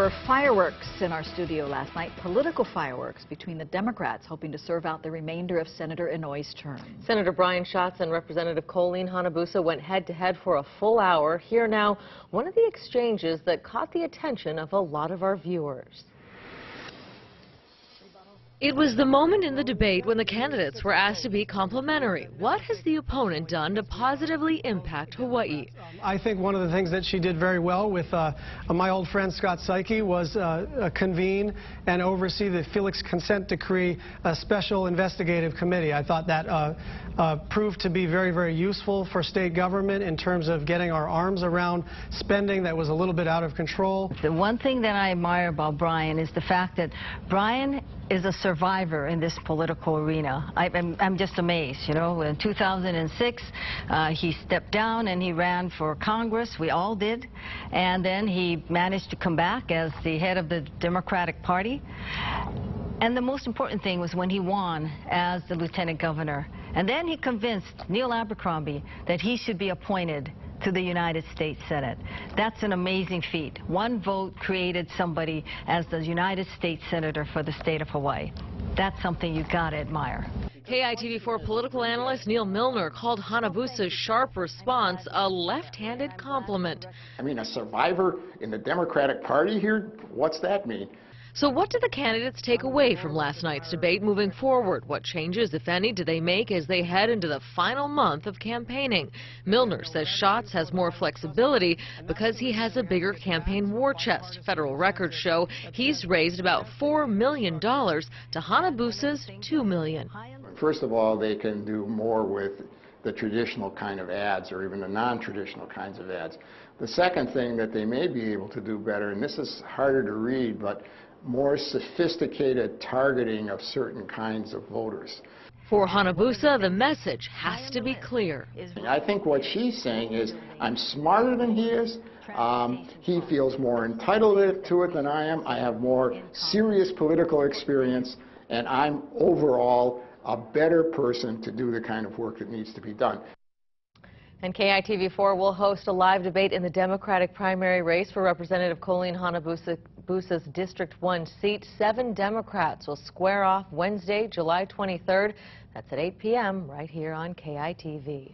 were fireworks in our studio last night, political fireworks between the Democrats hoping to serve out the remainder of Senator Inouye's term. Senator Brian Schatz and Representative Colleen Hanabusa went head-to-head for a full hour. Here now, one of the exchanges that caught the attention of a lot of our viewers. It was the moment in the debate when the candidates were asked to be complimentary. What has the opponent done to positively impact Hawaii? I think one of the things that she did very well with my old friend Scott Psyche was convene and oversee the Felix Consent Decree, a special investigative committee. I thought that proved to be very, very useful for state government in terms of getting our arms around spending that was a little bit out of control. The one thing that I admire about Brian is the fact that Brian is a survivor in this political arena. I'm just amazed, you know. In 2006, he stepped down and he ran for Congress. We all did. And then he managed to come back as the head of the Democratic Party. And the most important thing was when he won as the lieutenant governor. And then he convinced Neil Abercrombie that he should be appointed to the United States Senate. That's an amazing feat. One vote created somebody as the United States Senator for the state of Hawaii. That's something you've got to admire. KITV4 political analyst Neil Milner called Hanabusa's sharp response a left-handed compliment. I mean, a survivor in the Democratic Party here? What's that mean? So what do the candidates take away from last night's debate moving forward? What changes, if any, do they make as they head into the final month of campaigning? Milner says Schatz has more flexibility because he has a bigger campaign war chest. Federal records show he's raised about $4 million to Hanabusa's $2 million. First of all, they can do more with the traditional kind of ads or even the non-traditional kinds of ads. The second thing that they may be able to do better, and this is harder to read, but more sophisticated targeting of certain kinds of voters. For Hanabusa, the message has to be clear. I think what she's saying is, I'm smarter than he is. He feels more entitled to it than I am. I have more serious political experience, and I'm overall a better person to do the kind of work that needs to be done. And KITV4 will host a live debate in the Democratic primary race for Representative Colleen Hanabusa's District 1 seat. 7 Democrats will square off Wednesday, July 23rd. That's at 8 p.m. right here on KITV.